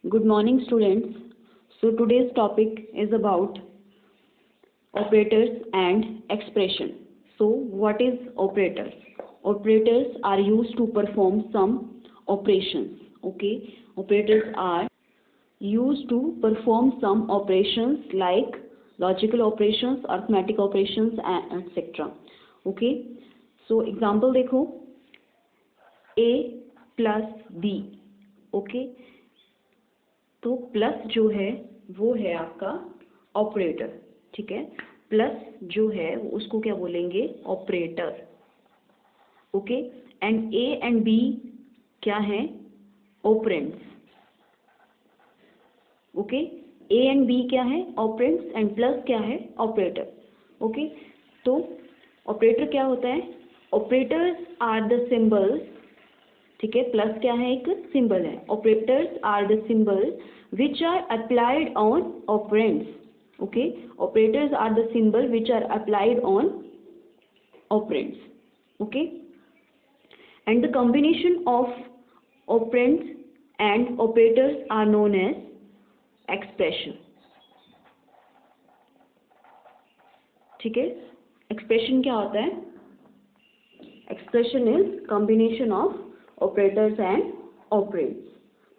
Good morning, students. So today's topic is about operators and expression. So what is operators? Operators are used to perform some operations. Okay, operators are used to perform some operations like logical operations, arithmetic operations, and etc. Okay, so example देखो, a plus b. Okay, तो plus जो है वो है आपका operator. ठीक है, plus जो है उसको क्या बोलेंगे? Operator. Okay, and A and B क्या है? Operands. Okay, A and B क्या है? ऑपरेंड्स, एंड प्लस क्या है? ऑपरेटर. ओके, तो ऑपरेटर क्या होता है? Operators are the symbols. ठीक है, प्लस क्या है? एक सिंबल है. Operators are the symbol which are applied on operands. Okay, operators are the symbol which are applied on operands. Okay, and the combination of operands and operators are known as expression. ठीक है, expression क्या होता है? Expression is combination of operators and operands.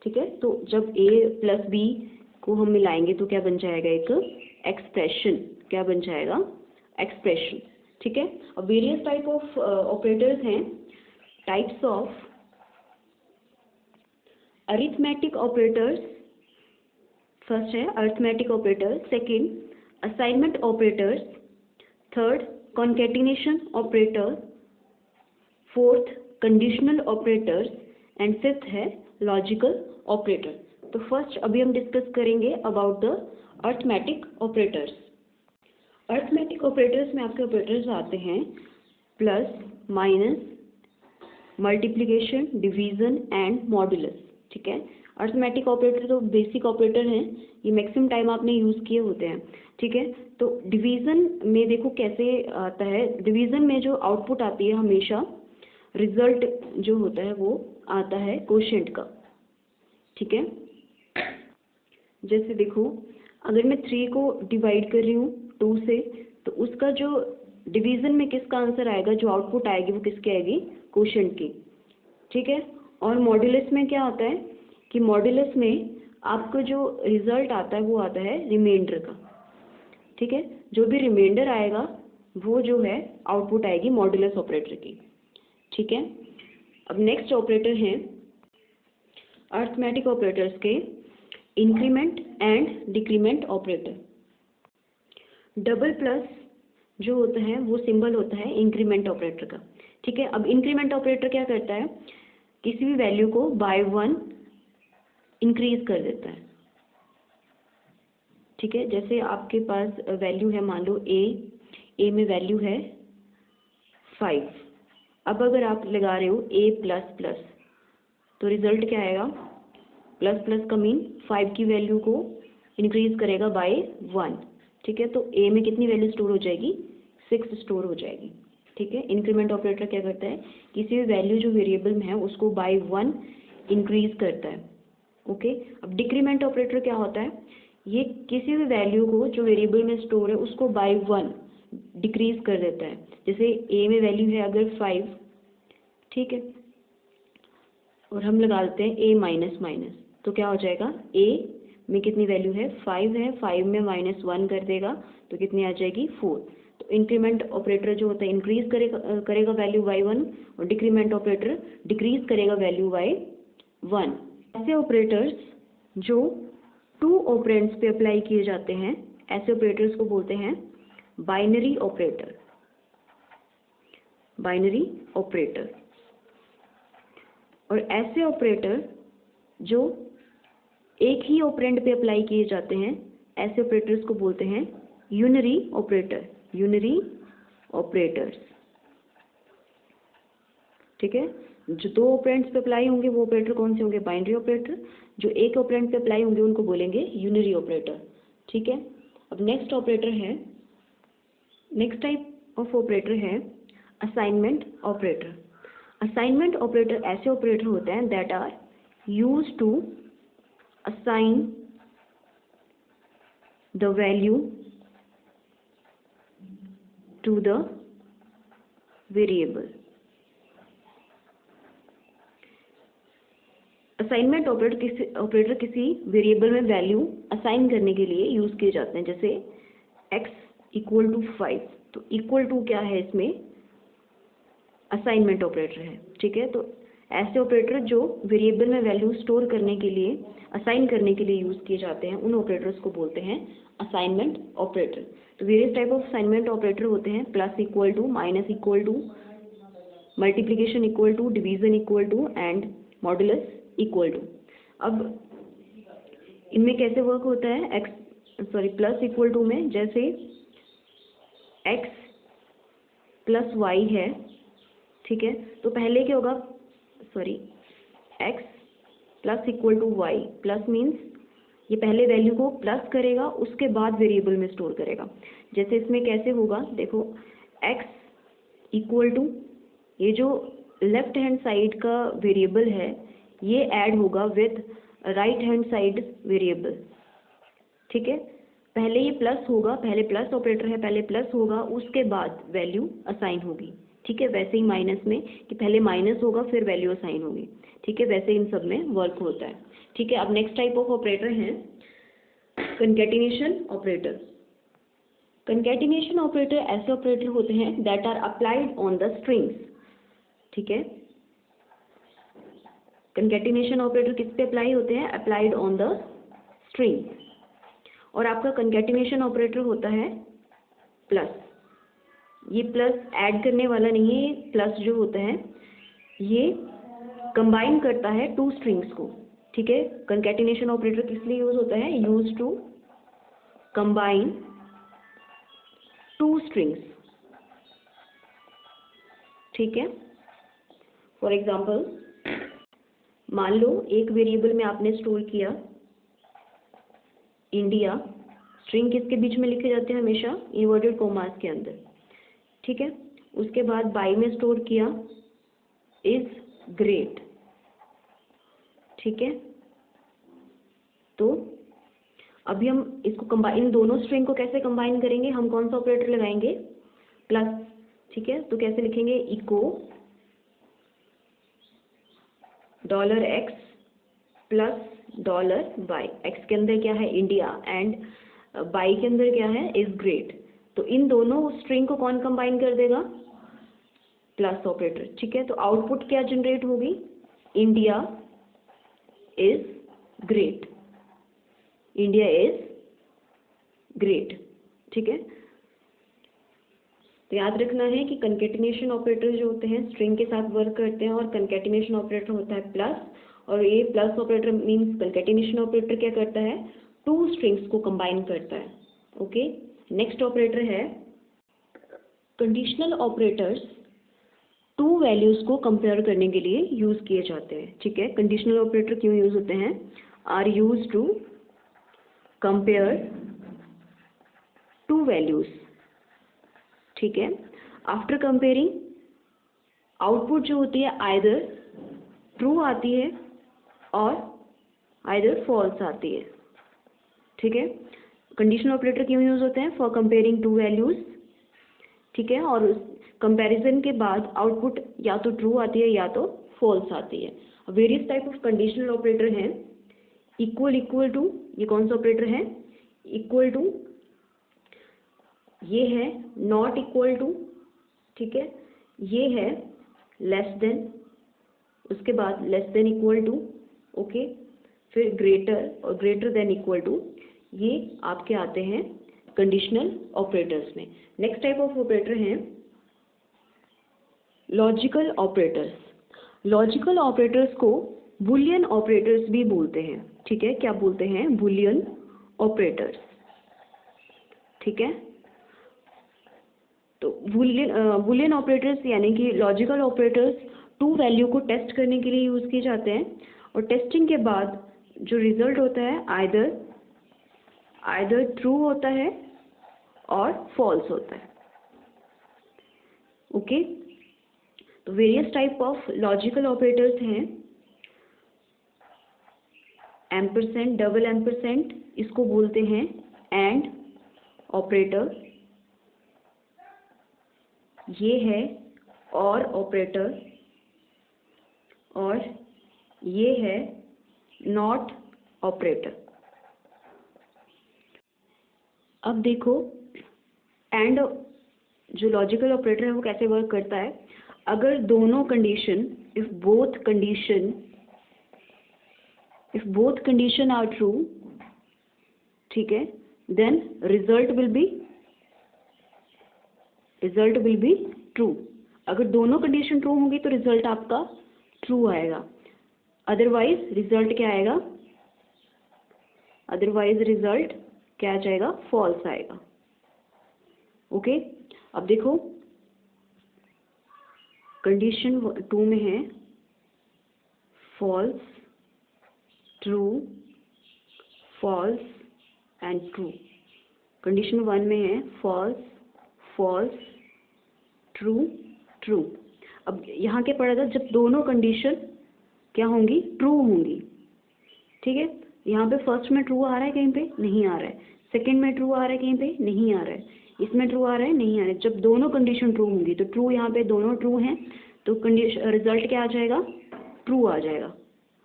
ठीक है, तो जब a plus b को हम मिलाएंगे तो क्या बन जाएगा? एक एक्सप्रेशन. क्या बन जाएगा? एक्सप्रेशन. ठीक है, अब वेरियस टाइप ऑफ ऑपरेटर्स हैं. Types of arithmetic operators. First है arithmetic operator, second assignment operators, third concatenation operator, fourth conditional operators, and fifth है लॉजिकल ऑपरेटर. तो फर्स्ट अभी हम डिस्कस करेंगे about the arithmetic operators. Arithmetic operators में आपके operators आते हैं plus, minus, multiplication, division and modulus. ठीक है, अरिथमेटिक ऑपरेटर तो बेसिक ऑपरेटर हैं, ये मैक्सिमम टाइम आपने यूज़ किए होते हैं. ठीक है, तो डिवीजन में देखो कैसे आता है. डिवीजन में जो आउटपुट आती है हमेशा रिजल्ट जो होता है वो आता है कोशेंट का. ठीक है, जैसे देखो अगर मैं 3 को डिवाइड कर रही हूँ 2 से, तो उसका जो डिवीजन में किसका आंसर आएगा, जो आउटपुट आएगी वो किसकी आएगी? कोशेंट की. ठीक है, और मॉड्यूलस में क्या होता है कि मॉड्यूलस में आपको जो रिजल्ट आता है वो आता है रिमाइंडर का. ठीक है, जो भी रिमाइंडर आएगा वो जो है आउटपुट आएगी मॉड्यूलस ऑपरेटर की. ठीक है, अब नेक्स्ट ऑपरेटर हैं अरिथमेटिक ऑपरेटर्स के increment and decrement operator. Double plus जो होता है वो सिंबल होता है इंक्रीमेंट ऑपरेटर का. ठीक है, अब इंक्रीमेंट ऑपरेटर क्या करता है? किसी भी वैल्यू को बाय 1 इंक्रीज कर देता है. ठीक है, जैसे आपके पास वैल्यू है, मान लो ए में वैल्यू है 5. अब अगर आप लगा रहे हो a प्लस प्लस, तो रिजल्ट क्या आएगा? प्लस प्लस का मीन 5 की वैल्यू को इंक्रीज करेगा बाय 1. ठीक है, तो a में कितनी वैल्यू स्टोर हो जाएगी? 6 स्टोर हो जाएगी. ठीक है, इंक्रीमेंट ऑपरेटर क्या करता है? किसी भी वैल्यू जो वेरिएबल में है उसको बाय 1 इंक्रीज करता है. ओके, अब डिक्रीमेंट ऑपरेटर क्या होता है? ये किसी भी वैल्यू को जो वेरिएबल में स्टोर है उसको बाय 1 डिक्रीज कर देता है. जैसे a में वैल्यू है अगर 5, ठीक है, और हम लगा देते हैं a माइनस माइनस, तो क्या हो जाएगा? a में कितनी वैल्यू है? 5 है, 5 में -1 कर देगा तो कितनी आ जाएगी? 4. तो इंक्रीमेंट ऑपरेटर जो होता है इंक्रीज करेगा वैल्यू बाय 1, और डिक्रीमेंट ऑपरेटर डिक्रीज करेगा वैल्यू बाय 1. ऐसे ऑपरेटर्स जो 2 ऑपरेंड्स पे अप्लाई किए जाते हैं, ऐसे ऑपरेटर्स को बोलते हैं बाइनरी ऑपरेटर. Binary operator. और ऐसे ऑपरेटर जो एक ही ऑपरेंड पे अप्लाई किए जाते हैं, ऐसे ऑपरेटर्स को बोलते हैं यूनरी ऑपरेटर. Unary operators. ठीक है, जो 2 ऑपरेंड्स पे अप्लाई होंगे वो ऑपरेटर कौन से होंगे? Binary operator. जो एक ऑपरेंड पे अप्लाई होंगे उनको बोलेंगे यूनरी ऑपरेटर. ठीक है, अब नेक्स्ट ऑपरेटर है, नेक्स्ट टाइप ऑफ ऑपरेटर है असाइनमेंट ऑपरेटर. असाइनमेंट ऑपरेटर ऐसे ऑपरेटर होते हैं that are used to assign the value to the variable। Assignment operator किसी वेरिएबल में वैल्यू असाइन करने के लिए यूज किए जाते हैं, जैसे x इक्वल टू 5, तो इक्वल टू क्या है इसमें, असाइनमेंट ऑपरेटर है। ठीक है, तो ऐसे ऑपरेटर जो वेरिएबल में वैल्यू स्टोर करने के लिए, असाइन करने के लिए यूज किए जाते हैं, उन ऑपरेटर्स को बोलते हैं असाइनमेंट ऑपरेटर। तो various type of assignment operator होते हैं plus equal to, minus equal to, multiplication equal to, division equal to and modulus equal to. अब इनमें कैसे वर्क होता है, प्लस इक्वल टू में जैसे x प्लस वाई है, ठीक है, तो पहले क्या होगा, x plus equal to Y, plus means ये पहले वैल्यू को प्लस करेगा, उसके बाद वेरिएबल में स्टोर करेगा। जैसे इसमें कैसे होगा, देखो x इक्वल टू, ये जो लेफ्ट हैंड साइड का वेरिएबल है ये ऐड होगा with right hand side variable. ठीक है, पहले ये प्लस होगा, पहले प्लस ऑपरेटर है, पहले प्लस होगा, उसके बाद वैल्यू असाइन होगी। ठीक है, वैसे ही माइनस में कि पहले माइनस होगा फिर वैल्यू असाइन होगी। ठीक है, वैसे इन सब में वर्क होता है। ठीक है, अब नेक्स्ट टाइप ऑफ ऑपरेटर है कंकैटिनेशन ऑपरेटर। कंकैटिनेशन ऑपरेटर ऐसे ऑपरेटर होते हैं that are applied on the strings. ठीक है, कंकैटिनेशन ऑपरेटर किस पे अप्लाई होते हैं, अप्लाइड ऑन द स्ट्रिंग। और आपका कंकैटिनेशन ऑपरेटर होता है प्लस, ये प्लस ऐड करने वाला नहीं है, प्लस जो होता है ये कंबाइन करता है टू स्ट्रिंग्स को। ठीक है, कंकैटिनेशन ऑपरेटर किस लिए यूज होता है, use to combine two strings. ठीक है, फॉर एग्जाम्पल मान लो एक वेरिएबल में आपने स्टोर किया इंडिया, स्ट्रिंग किसके बीच में लिखे जाते हैं, हमेशा इन्वर्टेड कोमास के अंदर। ठीक है, उसके बाद बाई में स्टोर किया इज ग्रेट। ठीक है, तो अभी हम इसको कंबाइन, दोनों स्ट्रिंग को कैसे कंबाइन करेंगे, हम कौन सा ऑपरेटर लगाएंगे, प्लस। ठीक है, तो कैसे लिखेंगे, echo $x plus $y, X के अंदर क्या है इंडिया एंड बाई के अंदर क्या है इज ग्रेट। तो इन दोनों स्ट्रिंग को कौन कंबाइन कर देगा, प्लस ऑपरेटर। ठीक है, तो आउटपुट क्या जनरेट होगी, India is great, India is great. ठीक है, तो याद रखना है कि कंकैटिनेशन ऑपरेटर जो होते हैं स्ट्रिंग के साथ वर्क करते हैं, और कंकैटिनेशन ऑपरेटर होता है प्लस, और ये plus operator means concatenation operator क्या करता है, टू स्ट्रिंग्स को कंबाइन करता है। ओके, नेक्स्ट ऑपरेटर है कंडीशनल ऑपरेटर्स, टू वैल्यूज को कंपेयर करने के लिए यूज किए जाते हैं। ठीक है, कंडीशनल ऑपरेटर क्यों यूज होते हैं, are use to compare two values. ठीक है, आफ्टर कंपेयरिंग आउटपुट जो होती है आइदर ट्रू आती है और आइदर फॉल्स आती है। ठीक है, कंडीशनल ऑपरेटर क्यों यूज होते हैं, फॉर कंपेयरिंग टू वैल्यूज। ठीक है, और कंपैरिजन के बाद आउटपुट या तो ट्रू आती है या तो फॉल्स आती है। Various type of conditional operator हैं, इक्वल इक्वल टू, ये कौन सा ऑपरेटर है, इक्वल टू, ये है नॉट इक्वल टू। ठीक है, ये है लेस देन, उसके बाद less than equal to, okay, फिर ग्रेटर और ग्रेटर देन इक्वल टू, ये आपके आते हैं कंडीशनल ऑपरेटर्स में। नेक्स्ट टाइप ऑफ ऑपरेटर हैं लॉजिकल ऑपरेटर्स। लॉजिकल ऑपरेटर्स को बुलियन ऑपरेटर्स भी बोलते हैं। ठीक है, क्या बोलते हैं, बुलियन ऑपरेटर्स। ठीक है, तो बुलियन ऑपरेटर्स यानी कि लॉजिकल ऑपरेटर्स टू वैल्यू को टेस्ट करने के लिए यूज किए जाते हैं, और टेस्टिंग के बाद जो रिजल्ट होता है आइदर ट्रू होता है और फॉल्स होता है। ओके, तो various type of logical operators हैं एम्परसेंड, डबल एम्परसेंड, इसको बोलते हैं एंड ऑपरेटर। ये है और ऑपरेटर, और ये है नॉट ऑपरेटर। अब देखो एंड जो लॉजिकल ऑपरेटर है वो कैसे वर्क करता है। अगर दोनों condition, if both condition are true, ठीक है, then result will be true. अगर दोनों कंडीशन ट्रू होंगी तो रिजल्ट आपका ट्रू आएगा, अदरवाइज रिजल्ट क्या आएगा, अदरवाइज रिजल्ट क्या आ जाएगा, फॉल्स आएगा। ओके, अब देखो कंडीशन 2 में है false, true, false and true. Condition 1 में है फॉल्स, फॉल्स, ट्रू, ट्रू। अब यहाँ क्या पड़ा था, जब दोनों कंडीशन क्या होंगी, ट्रू होंगी, ठीक है। यहाँ पे फर्स्ट में ट्रू आ रहा है, कहीं पे नहीं आ रहा है, सेकंड में ट्रू आ रहा है, कहीं पे नहीं आ रहा है, इसमें ट्रू आ रहा है, नहीं आ रहा है। जब दोनों कंडीशन ट्रू होंगी तो ट्रू, यहाँ पे दोनों ट्रू हैं तो कंडीशन रिजल्ट क्या आ जाएगा, ट्रू आ जाएगा।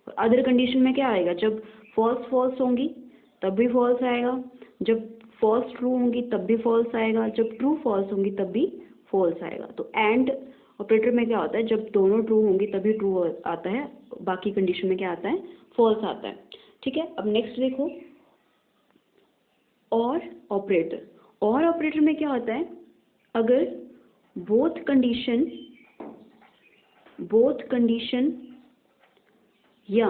और अदर कंडीशन में क्या आएगा, जब फॉल्स फॉल्स होंगी तब भी फॉल्स आएगा, जब फॉल्स ट्रू होंगी तब भी फॉल्स आएगा, जब ट्रू फॉल्स होंगी तब भी फॉल्स आएगा। तो एंड ऑपरेटर में क्या होता है, जब दोनों ट्रू होंगी तभी ट्रू आता है, बाकी कंडीशन में क्या आता है, फॉल्स आता है, ठीक है। अब नेक्स्ट देखो और ऑपरेटर। और ऑपरेटर में क्या होता है, अगर बोथ कंडीशन या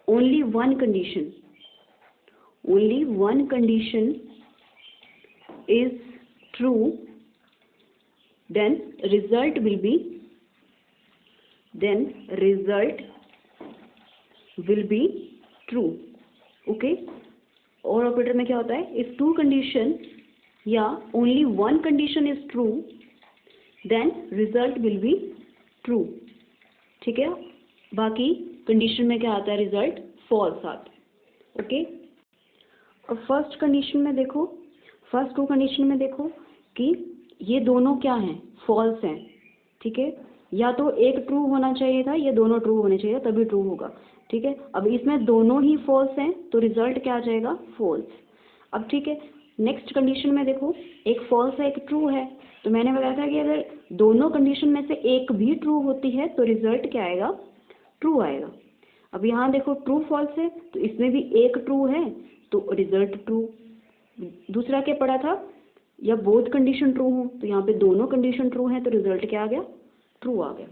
only one condition is true, then result will be true। Okay, or operator में क्या होता है, इफ टू कंडीशन या only one condition is true then result will be true, ठीक है। बाकी कंडीशन में क्या आता है, रिजल्ट फॉल्स आता है। ओके, और फर्स्ट कंडीशन में देखो, फर्स्ट टू कंडीशन में देखो कि ये दोनों क्या हैं, फॉल्स हैं, ठीक है। या तो एक ट्रू होना चाहिए था, या दोनों ट्रू होने चाहिए तभी ट्रू होगा, ठीक है। अब इसमें दोनों ही फॉल्स हैं तो रिजल्ट क्या आ जाएगा, फॉल्स। अब ठीक है, नेक्स्ट कंडीशन में देखो, एक फॉल्स है एक ट्रू है, तो मैंने बताया था कि अगर दोनों कंडीशन में से एक भी ट्रू होती है तो रिजल्ट क्या आएगा, ट्रू आएगा। अब यहाँ देखो ट्रू फॉल्स है तो इसमें भी एक ट्रू है तो रिजल्ट ट्रू। दूसरा क्या पड़ा था, या बोथ कंडीशन ट्रू हो, तो यहाँ पे दोनों कंडीशन ट्रू हैं तो रिजल्ट क्या आ गया, ट्रू आ गया,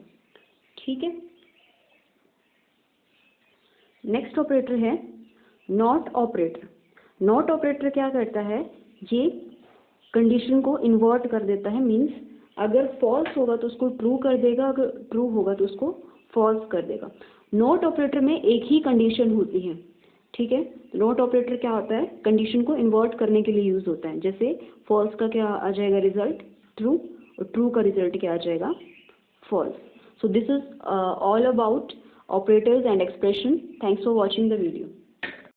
ठीक है। नेक्स्ट ऑपरेटर है नॉट ऑपरेटर। नॉट ऑपरेटर क्या करता है, ये कंडीशन को इन्वर्ट कर देता है, मीन्स अगर फॉल्स होगा तो उसको ट्रू कर देगा, अगर ट्रू होगा तो उसको फॉल्स कर देगा। नॉट ऑपरेटर में एक ही कंडीशन होती है, ठीक है। नॉट ऑपरेटर क्या होता है, कंडीशन को इन्वर्ट करने के लिए यूज होता है। जैसे फॉल्स का क्या आ जाएगा रिजल्ट, ट्रू, और ट्रू का रिजल्ट क्या आ जाएगा, false. So this is all about operators and expression. Thanks for watching the video.